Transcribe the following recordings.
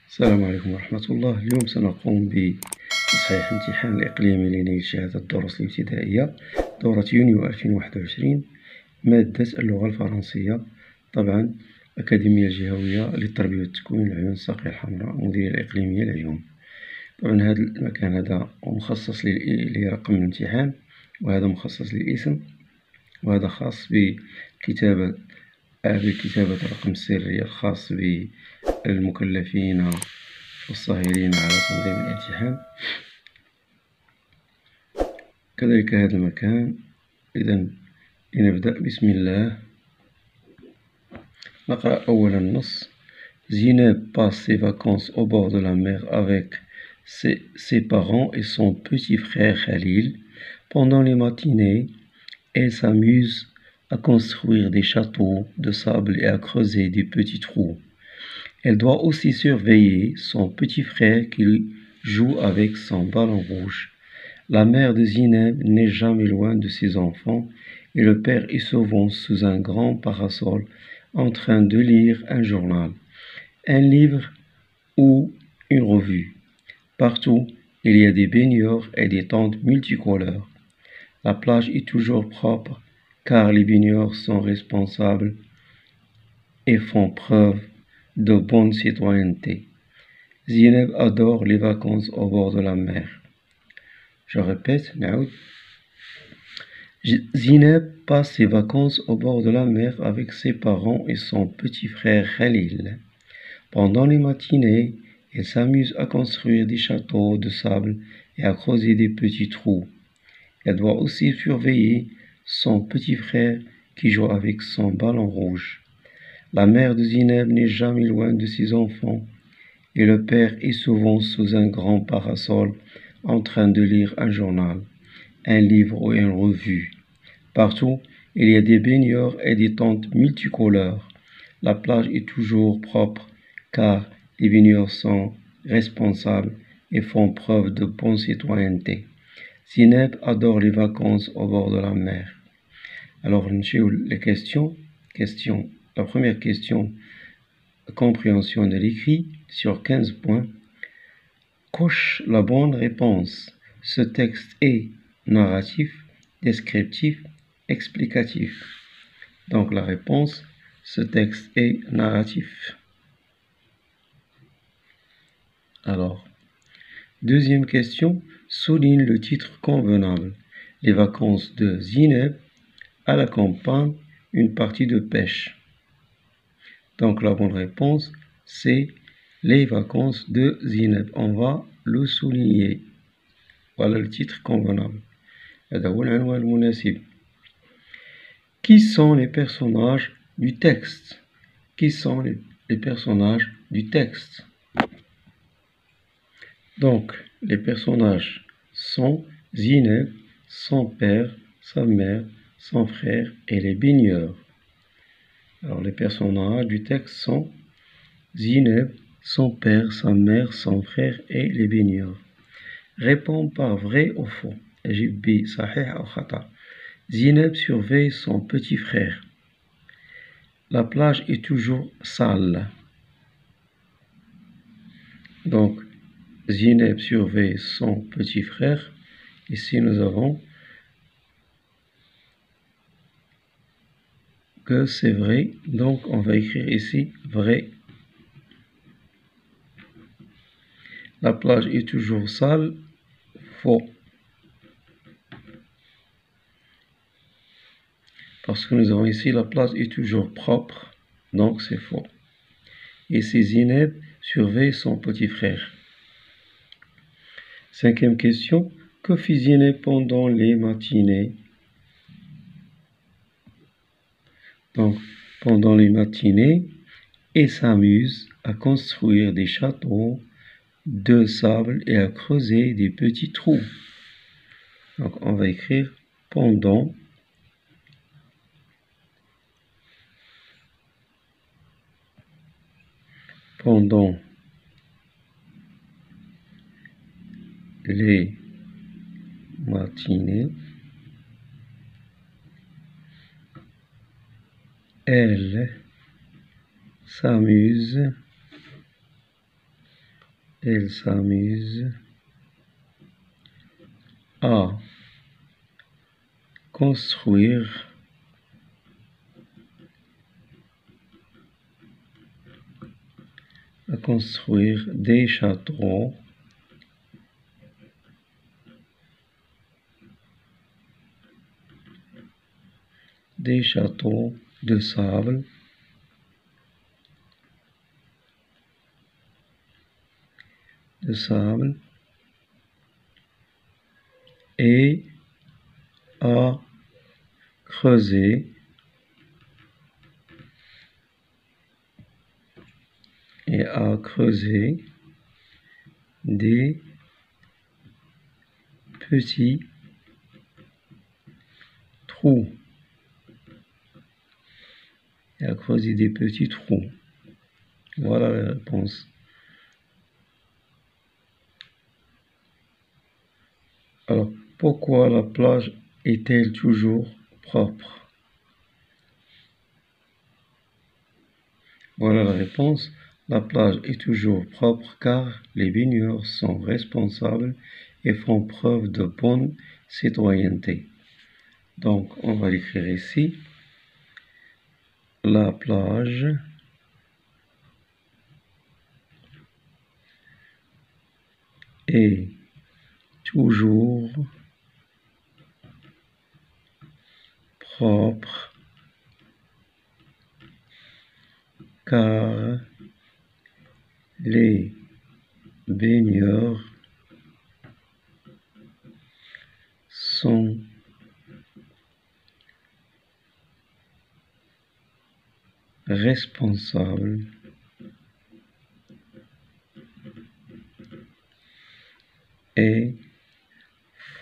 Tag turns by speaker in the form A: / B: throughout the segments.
A: السلام عليكم ورحمة الله. اليوم سنقوم بتصحيح امتحان الإقليمي لنيل شهادة الدروس الابتدائية دورة يونيو 2021 مادة اللغة الفرنسية، طبعا أكاديمية الجهوية للتربية والتكوين العيون الساقية الحمراء، مديرية الإقليمية العيون. طبعا هذا المكان هذا مخصص لرقم الامتحان، وهذا مخصص للاسم، وهذا خاص بكتابة الرقم السري الخاص بالمكلفين والصاهرين على تنظيم الامتحان. كذلك هذا المكان. إذن لنبدأ. بسم الله. نقرأ أولا النص. Zineb passe ses vacances au bord de la mer avec ses parents et son petit frère Khalil. Pendant les matinées, elle s'amuse à construire des châteaux de sable et à creuser des petits trous. Elle doit aussi surveiller son petit frère qui joue avec son ballon rouge. La mère de Zineb n'est jamais loin de ses enfants et le père est souvent sous un grand parasol en train de lire un journal, un livre ou une revue. Partout, il y a des baigneurs et des tentes multicolores. La plage est toujours propre car les baigneurs sont responsables et font preuve de bonne citoyenneté. Zineb adore les vacances au bord de la mer. Je répète, Zineb passe ses vacances au bord de la mer avec ses parents et son petit frère Khalil. Pendant les matinées, elle s'amuse à construire des châteaux de sable et à creuser des petits trous. Elle doit aussi surveiller son petit frère qui joue avec son ballon rouge. La mère de Zineb n'est jamais loin de ses enfants et le père est souvent sous un grand parasol en train de lire un journal, un livre ou une revue. Partout, il y a des baigneurs et des tentes multicolores. La plage est toujours propre car les baigneurs sont responsables et font preuve de bonne citoyenneté. Zineb adore les vacances au bord de la mer. Alors, les questions. La première question, compréhension de l'écrit sur 15 points. Coche la bonne réponse. Ce texte est narratif, descriptif, explicatif. Donc la réponse, ce texte est narratif. Alors, deuxième question, souligne le titre convenable. Les vacances de Zineb à la campagne, une partie de pêche. Donc la bonne réponse, c'est les vacances de Zineb. On va le souligner. Voilà le titre convenable. Qui sont les personnages du texte? Qui sont les personnages du texte? Donc, les personnages sont Zineb, son père, sa mère, son frère et les baigneurs. Alors, les personnages du texte sont Zineb, son père, sa mère, son frère et les baigneurs. Réponds par vrai ou faux. B, sahih ou khata. Zineb surveille son petit frère. La plage est toujours sale. Donc, Zineb surveille son petit frère. Ici, nous avons que c'est vrai. Donc, on va écrire ici vrai. La plage est toujours sale. Faux. Parce que nous avons ici la plage est toujours propre. Donc, c'est faux. Ici, Zineb surveille son petit frère. Cinquième question. Que fit Zineb pendant les matinées? Donc, pendant les matinées, elle s'amuse à construire des châteaux de sable et à creuser des petits trous. Donc, on va écrire pendant les matinées, elle s'amuse Elle s'amuse à construire des châteaux de sable et à creuser des petits trous. Voilà la réponse. Alors, pourquoi la plage est-elle toujours propre? Voilà la réponse. La plage est toujours propre car les baigneurs sont responsables et font preuve de bonne citoyenneté. Donc, on va l'écrire ici. La plage est toujours propre car les baigneurs sont responsables et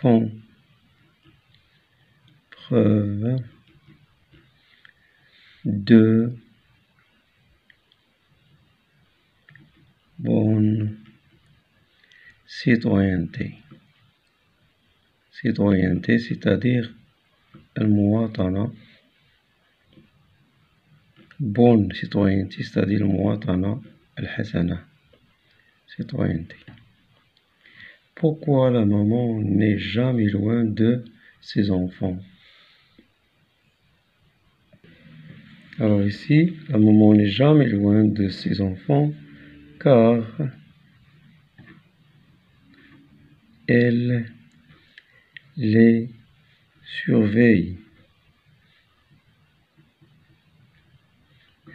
A: font preuve de bonne citoyenneté. Citoyenneté, c'est-à-dire المواطنة. Bonne citoyenneté, c'est-à-dire المواطنة الحسنة. Citoyenneté. Pourquoi la maman n'est jamais loin de ses enfants? Alors ici, la maman n'est jamais loin de ses enfants car elle les surveille.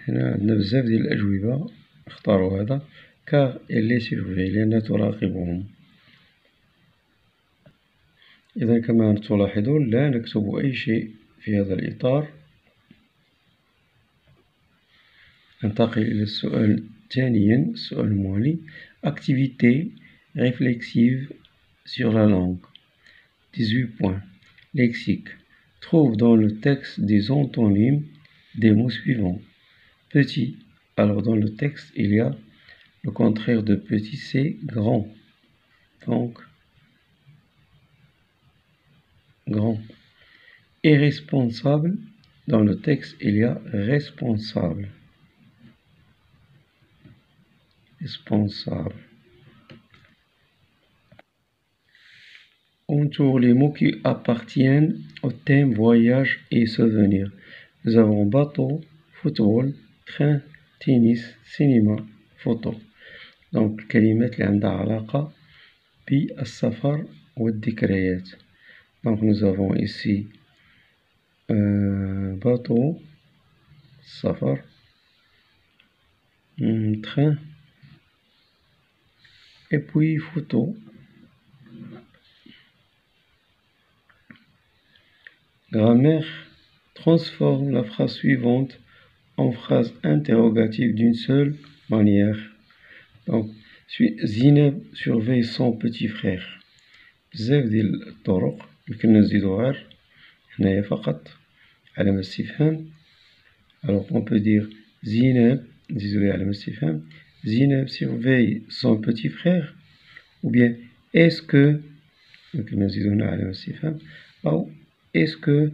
A: هنا عندنا بزاف ديال الأجوبة اختاروا هذا car elle les surveille لأنها تراقبهم. إذا كما تلاحظون لا نكتب أي شيء في هذا الإطار. ننتقل إلى السؤال ثانيا. السؤال الموالي activité réflexive sur la langue. 18 points. Lexique. Trouve dans le texte des antonymes des mots suivants. Petit. Alors dans le texte, il y a le contraire de petit, c'est grand. Donc, grand. Irresponsable. Dans le texte, il y a responsable. Responsable. Entoure les mots qui appartiennent au thème voyage et souvenirs. Nous avons bateau, football, train, tennis, cinéma, photo. Donc الكلمات اللي عندها علاقة بالسفر والذكريات. Donc nous avons ici bateau, safar, train, et puis photo. Grammaire. Transforme la phrase suivante en phrase interrogative d'une seule manière. Donc, Zineb surveille son petit frère. بزاف ديال الطرق يمكن نزيدو غير هنايا فقط علامة استفهام. Alors on peut dire Zineb, نزيدو ليه علامة استفهام. Zineb surveille son petit frère. Ou bien est-ce que يمكن نزيدو هنا علامة استفهام. أو est-ce que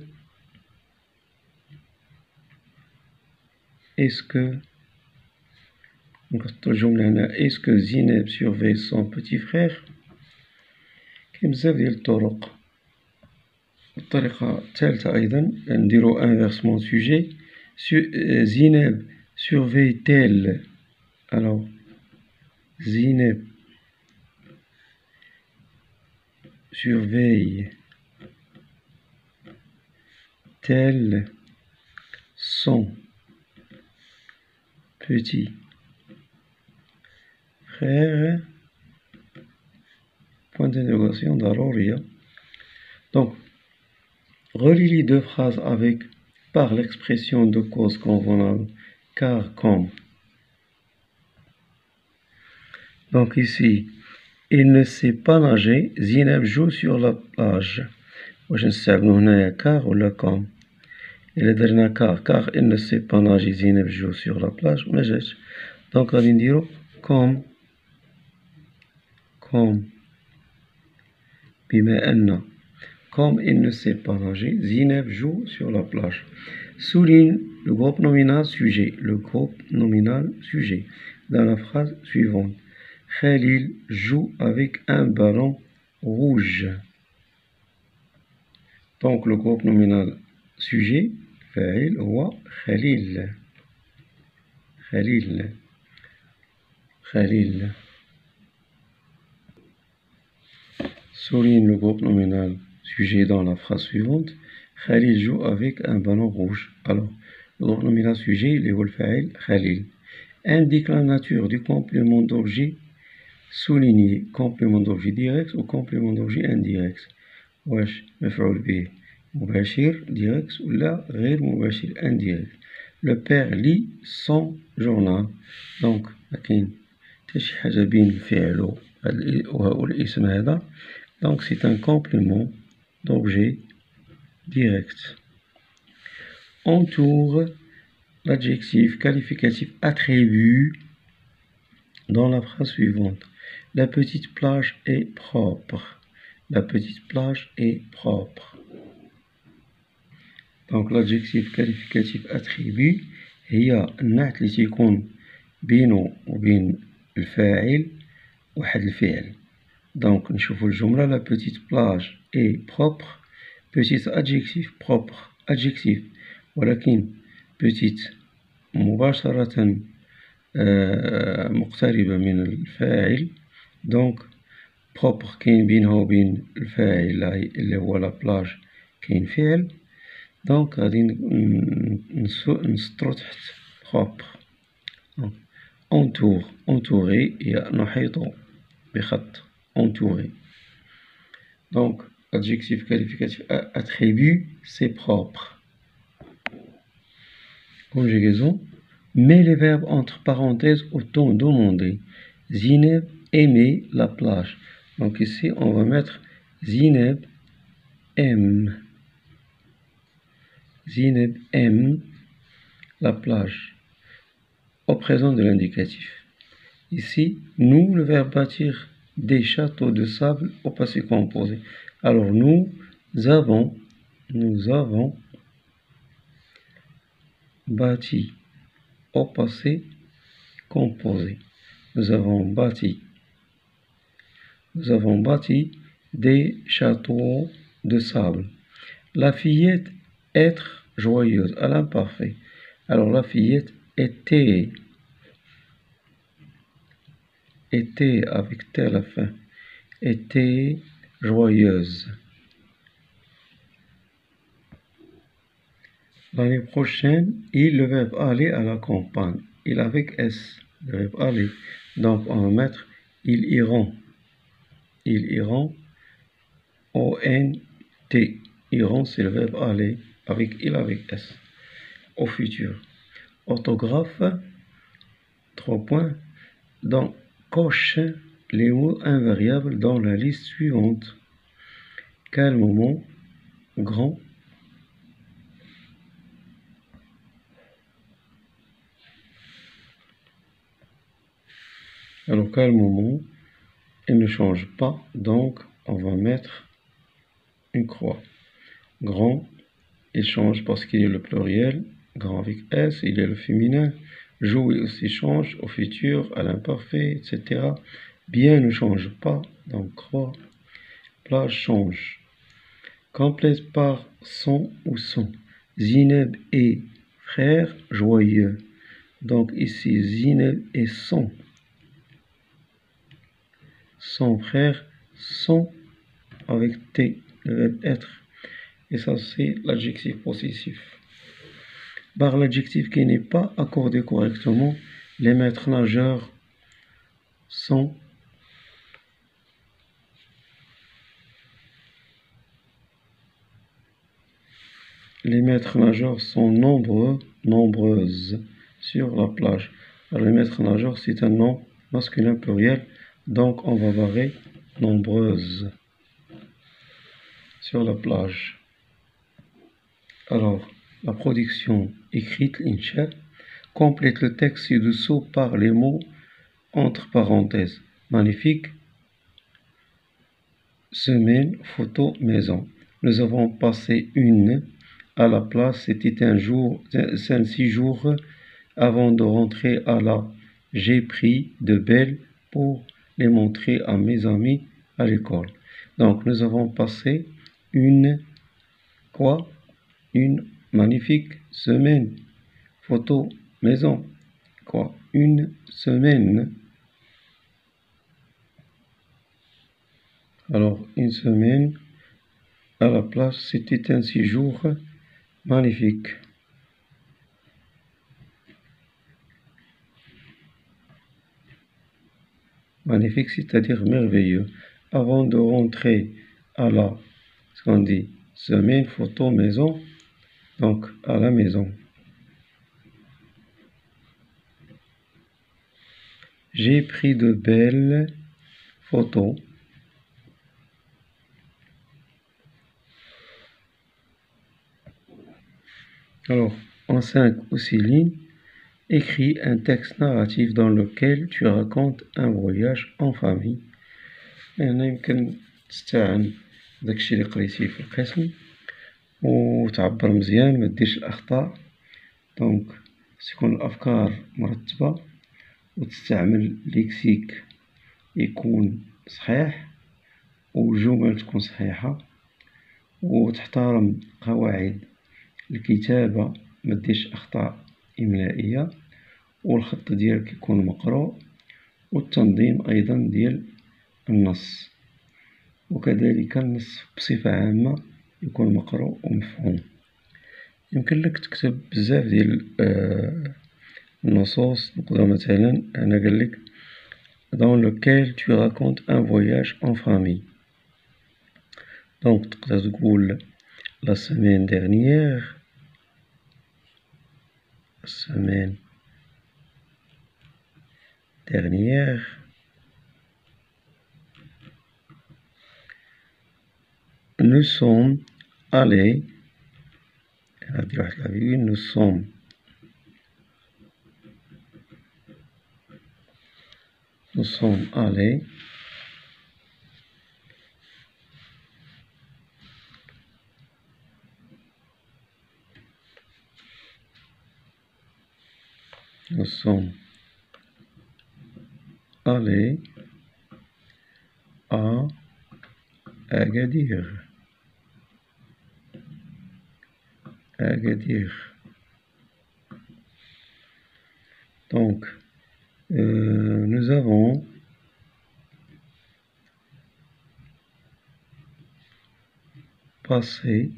A: نكتبو الجملة هنا اسكو زينب سيرفي سون بوتي فخيغ. كاين بزاف ديال الطرق. الطريقة الثالثة أيضا نديرو انفيرسمون سوجي. زينب سيرفي تيل. ألوغ زينب surveille tel son petit frère. Point d'interrogation ضرورية. Donc, relie les deux phrases avec par l'expression de cause convenable car comme. Donc ici, il ne sait pas nager. Zineb joue sur la plage. واش نستعملو هنايا car ولا comme. إلا درنا car il ne sait pas nager. Zineb joue sur la plage ما جاتش. دونك غادي نديرو comme بما أن comme il ne sait pas nager. Zineb joue sur la plage. Souligne le groupe nominal sujet. Le groupe nominal sujet dans la phrase suivante. Khalil joue avec un ballon rouge. Donc le groupe nominal sujet فاعل هو خليل. Souligne le groupe nominal sujet dans la phrase suivante. Khalil joue avec un ballon rouge. Alors le groupe nominal sujet il est le فاعل Khalil. Indique la nature du complément d'objet souligné. Complément d'objet direct ou complément d'objet indirect. واش مفعول به مباشر direct ولا غير مباشر indirect. Le père lit son journal. donc ما كاين حتى شي حاجة بين الفعل والاسم هذا. donc c'est un complément d'objet direct. Entoure l'adjectif qualificatif attribut dans la phrase suivante. La petite plage est propre. La petite plage est propre. Donc l'adjectif qualificatif attribut هي النعت اللي تيكون بينو وبين الفاعل واحد الفعل. donc نشوفو الجملة. La petite plage est propre. petite adjectif propre adjectif ولكن petite مباشرة مقتربة من الفاعل. donc propre كاين بينها وبين الفاعل اللي هو لا بلاج كاين فعل. donc غادي نسطرو تحت propre. entouré هي نحيط بخط entouré. donc adjectif qualificatif attribut c'est propre. Conjugaison. Mets les verbes entre parenthèses au temps demandé. Zineb aimait la plage. Donc ici, on va mettre Zineb aime. Zineb aime la plage. Au présent de l'indicatif. Ici, nous, le verbe bâtir des châteaux de sable au passé composé. Alors, nous avons bâti au passé composé. Nous avons bâti des châteaux de sable. La fillette être joyeuse à l'imparfait. alors la fillette était avec T à la fin. Était joyeuse. L'année prochaine, le verbe aller à la campagne. Il avec S, le verbe aller. Donc on va mettre ils iront. Ils iront. O-N-T. Iront, c'est le verbe aller avec il avec S. Au futur. Orthographe. 3 points. Donc coche les mots invariables dans la liste suivante. Quel moment? Grand. Alors quel moment? Il ne change pas, donc on va mettre une croix. Grand, il change parce qu'il est le pluriel, grand avec S, il est le féminin, Jouer aussi change au futur, à l'imparfait, etc. Bien ne change pas, donc croix. Plage change. Complète par son ou son. Zineb et frère joyeux. Donc ici, Zineb et son. Son frère, son avec T, le verbe être. Et ça, c'est l'adjectif possessif. Par l'adjectif qui n'est pas accordé correctement, les maîtres nageurs sont nombreux, nombreuses sur la plage. Alors, les maîtres nageurs, c'est un nom masculin pluriel, donc on va barrer nombreuses sur la plage. Alors, la production écrite, l'insha, complète le texte ci-dessous par les mots entre parenthèses. Magnifique. Semaine, photo, maison. Nous avons passé une à la place. C'était un jour, 5-6 jours avant de rentrer à la. J'ai pris de belles pour les montrer à mes amis à l'école. Donc, nous avons passé une magnifique semaine. Photo, maison. Une semaine. Alors, une semaine à la place, c'était un séjour magnifique. Magnifique, c'est-à-dire merveilleux. Avant de rentrer à la, ce qu'on dit, semaine, photo, maison, donc à la maison. J'ai pris de belles photos. Alors, en 5 ou 6 lignes, écris un texte narratif dans lequel tu racontes un voyage en famille. يعني يمكن تستعن داكشي اللي قريتيه في القسم وتعبر مزيان، ما ديرش الأخطاء. دونك تكون الأفكار مرتبة وتستعمل ليكسيك يكون صحيح والجمل تكون صحيحة وتحترم قواعد الكتابة، ما ديرش أخطاء إملائية، والخط ديالك يكون مقروء، والتنظيم أيضا ديال النص، وكذلك النص بصفة عامة يكون مقروء ومفهوم. يمكن لك تكتب بزاف ديال النصوص. نقدر مثلا أنا قالك dans lequel tu racontes un voyage en famille. Donc تقدر تقول la semaine dernière, nous sommes allés, nous sommes allés à Agadir. Donc, nous avons passé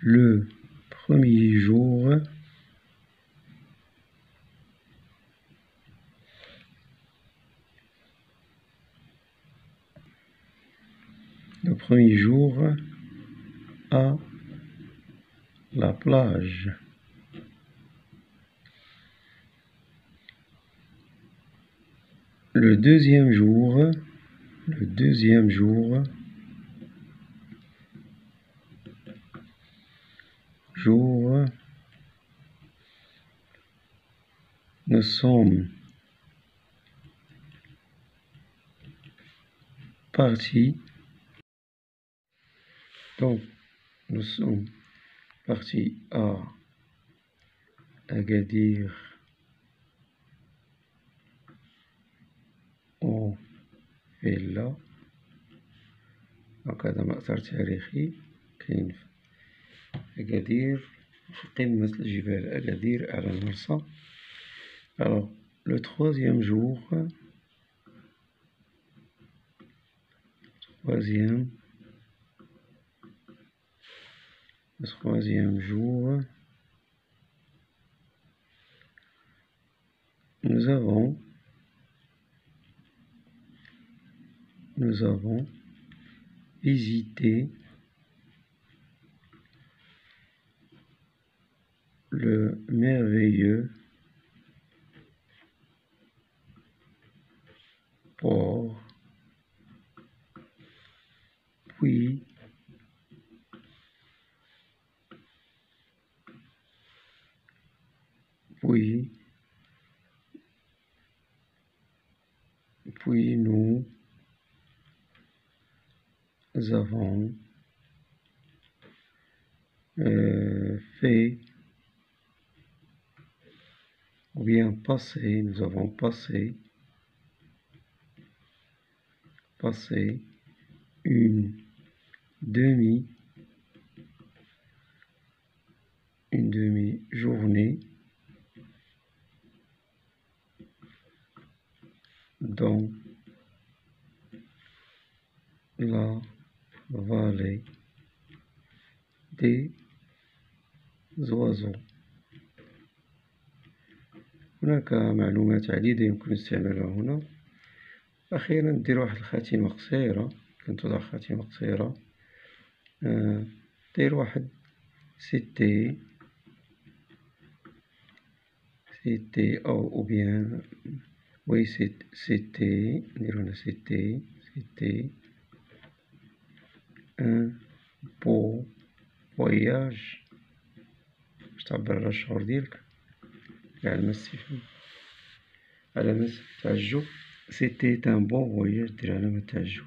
A: le premier jour à la plage. Le deuxième jour, nous sommes partis. Donc, nous sommes partis à أكادير أو فيلا. هكذا مأثر تاريخي كاين في أكادير في قمة الجبال أكادير على المرسى. Alors, le troisième jour, nous avons visité le merveilleux port, puis nous avons fait ou bien passé, nous avons passé une demi-journée dans la vallée des oiseaux. هناك معلومات عديدة يمكن استعمالها هنا. أخيرا ندير واحد الخاتمة قصيرة، كنتوضع خاتمة قصيرة، دير واحد سيتي أو بيان وي سيتي، نديرو هنا سيتي ان بو فواياج باش تعبر على الشعور ديالك، على مس تاع الجو. سيتي ان بون فواياج، دير علامة تاع الجو.